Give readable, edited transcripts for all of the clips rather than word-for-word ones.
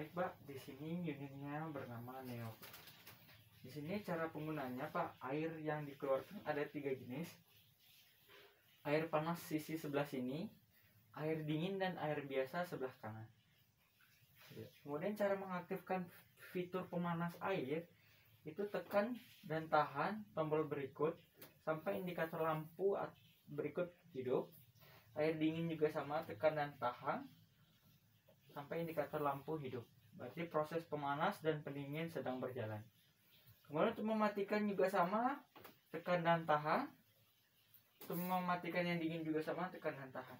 menarik, Pak. Di sini unitnya bernama Neo. Di sini cara penggunaannya, Pak, air yang dikeluarkan ada 3 jenis. Air panas sisi sebelah sini, air dingin dan air biasa sebelah kanan. Kemudian cara mengaktifkan fitur pemanas air itu tekan dan tahan tombol berikut sampai indikator lampu berikut hidup. Air dingin juga sama, tekan dan tahan sampai indikator lampu hidup. Berarti proses pemanas dan pendingin sedang berjalan. Kemudian untuk mematikan juga sama, tekan dan tahan. Untuk mematikan yang dingin juga sama, tekan dan tahan.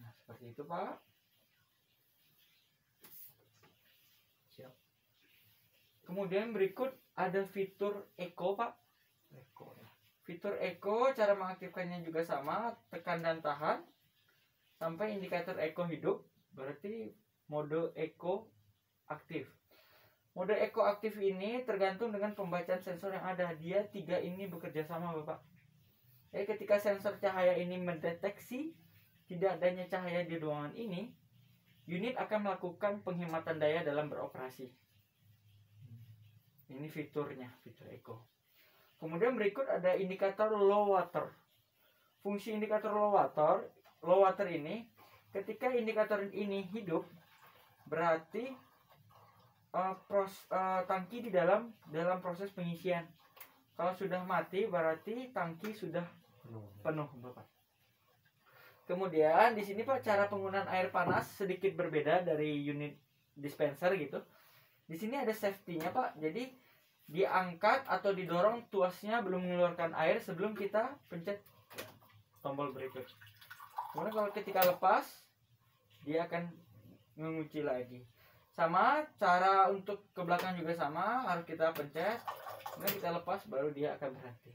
Nah, seperti itu, Pak. Siap. Kemudian berikut ada fitur Eco, Pak. Eco ya. Fitur Eco, cara mengaktifkannya juga sama, tekan dan tahan sampai indikator Eco hidup. Berarti mode Eco aktif. Mode Eco aktif ini tergantung dengan pembacaan sensor yang ada. Dia 3 ini bekerja sama, Bapak. Jadi ketika sensor cahaya ini mendeteksi tidak adanya cahaya di ruangan ini, unit akan melakukan penghematan daya dalam beroperasi. Ini fiturnya, fitur Eco. Kemudian berikut ada indikator low water. Fungsi indikator low water ini, ketika indikator ini hidup, berarti tangki di dalam proses pengisian. Kalau sudah mati berarti tangki sudah penuh, Bapak. Kemudian di sini, Pak, cara penggunaan air panas sedikit berbeda dari unit dispenser gitu. Di sini ada safety-nya, Pak. Jadi diangkat atau didorong tuasnya belum mengeluarkan air sebelum kita pencet tombol berikut. Kemudian kalau ketika lepas dia akan mengunci lagi. Sama, cara untuk ke belakang juga sama, harus kita pencet, kemudian kita lepas baru dia akan berhenti.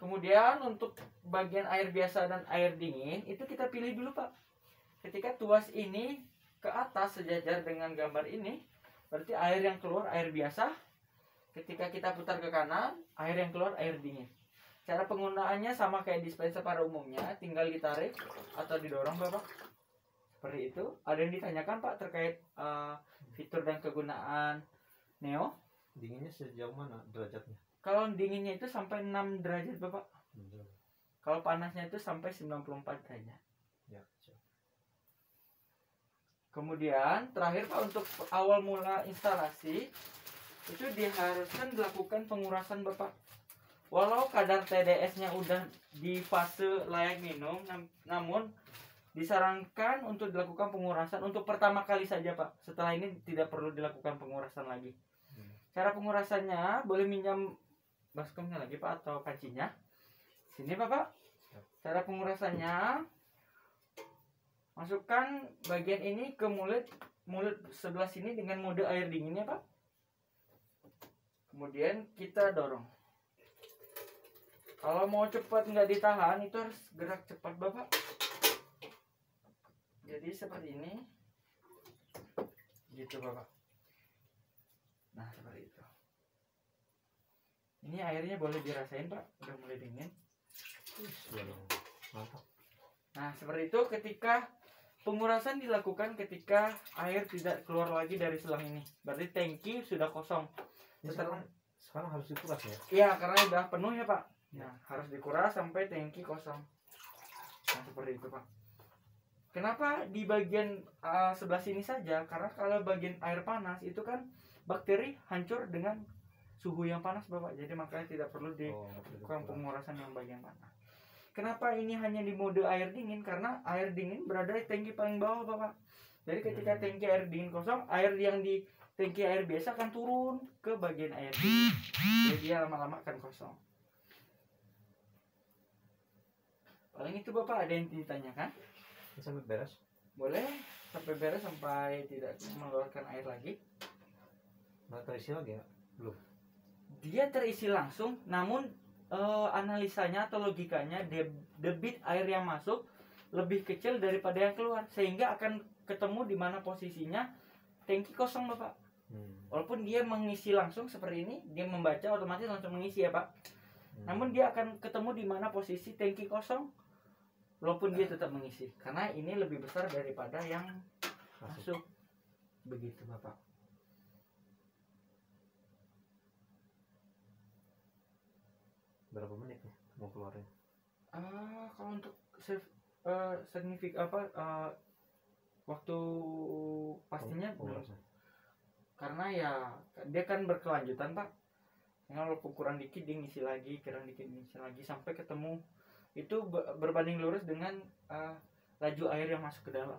Kemudian untuk bagian air biasa dan air dingin itu kita pilih dulu, Pak. Ketika tuas ini ke atas sejajar dengan gambar ini, berarti air yang keluar air biasa. Ketika kita putar ke kanan, air yang keluar air dingin. Cara penggunaannya sama kayak dispenser pada umumnya, tinggal ditarik atau didorong, Bapak. Seperti itu. Ada yang ditanyakan, Pak, terkait fitur dan kegunaan Neo? Dinginnya sejauh mana derajatnya? Kalau dinginnya itu sampai 6 derajat, Bapak. Kalau panasnya itu sampai 94 derajat. Ya. Kemudian terakhir, Pak, untuk awal mula instalasi itu diharuskan dilakukan pengurasan, Bapak. Walau kadar TDS-nya udah di fase layak minum, namun disarankan untuk dilakukan pengurasan untuk pertama kali saja, Pak. Setelah ini tidak perlu dilakukan pengurasan lagi. Cara pengurasannya boleh minjam baskomnya lagi, Pak, atau kancinya. Sini, Bapak. Cara pengurasannya, masukkan bagian ini ke mulut sebelah sini dengan mode air dinginnya, Pak. Kemudian kita dorong. Kalau mau cepat nggak ditahan, itu harus gerak cepat, Bapak. Jadi seperti ini, gitu, Bapak. Nah, seperti itu. Ini airnya boleh dirasain, Pak, udah mulai dingin. Mantap. Nah, seperti itu ketika pengurasan dilakukan ketika air tidak keluar lagi dari selang ini. Berarti tangki sudah kosong. Sekarang harus dikuras ya? Iya, karena udah penuh ya, Pak. Nah, harus dikuras sampai tangki kosong. Nah, seperti itu, Pak. Kenapa di bagian sebelah sini saja? Karena kalau bagian air panas itu kan bakteri hancur dengan suhu yang panas, Bapak. Jadi makanya tidak perlu dilakukan pengurasan yang bagian panas. Kenapa ini hanya di mode air dingin? Karena air dingin berada di tangki paling bawah, Bapak. Jadi ketika tangki air dingin kosong, air yang di tangki air biasa akan turun ke bagian air dingin. Jadi dia lama-lama akan kosong. Paling itu, Bapak, ada yang ditanyakan? Sampai beres? Boleh sampai beres, sampai tidak mengeluarkan air lagi. Nggak terisi lagi ya? Belum. Dia terisi langsung, namun analisanya atau logikanya debit air yang masuk lebih kecil daripada yang keluar, sehingga akan ketemu di mana posisinya tangki kosong, Bapak. Walaupun dia mengisi langsung seperti ini, dia membaca otomatis langsung mengisi ya, Pak. Namun dia akan ketemu di mana posisi tangki kosong, walaupun dia tetap mengisi, karena ini lebih besar daripada yang masuk. Begitu Bapak. Berapa menit nih mau keluarin? Kalau untuk waktu pastinya belum, Pemanasan. karena ya dia kan berkelanjutan Pak. Kalau kurang dikit dia ngisi lagi, kurang dikit ngisi lagi sampai ketemu itu berbanding lurus dengan laju air yang masuk ke dalam.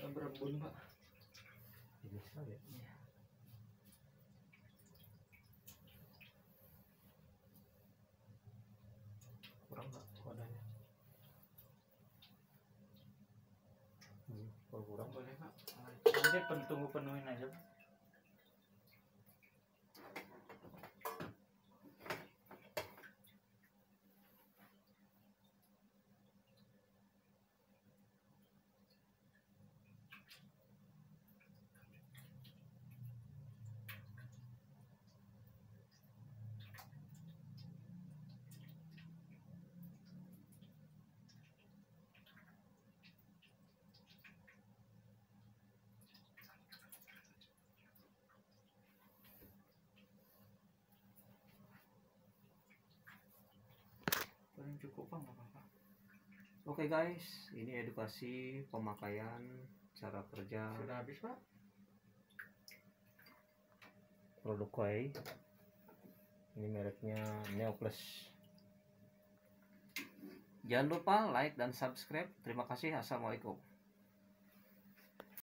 Berembun Pak. Bisa ya. Iya. Kurang nggak wadahnya? Kalau kurang Boleh Pak. Nanti tunggu penuhin aja Pak. Paling cukup Pak, nggak apa-apa. Oke guys, ini edukasi pemakaian cara kerja Sudah habis Pak. produk koi. Ini mereknya Neoplus. Jangan lupa like dan subscribe. Terima kasih. Assalamualaikum.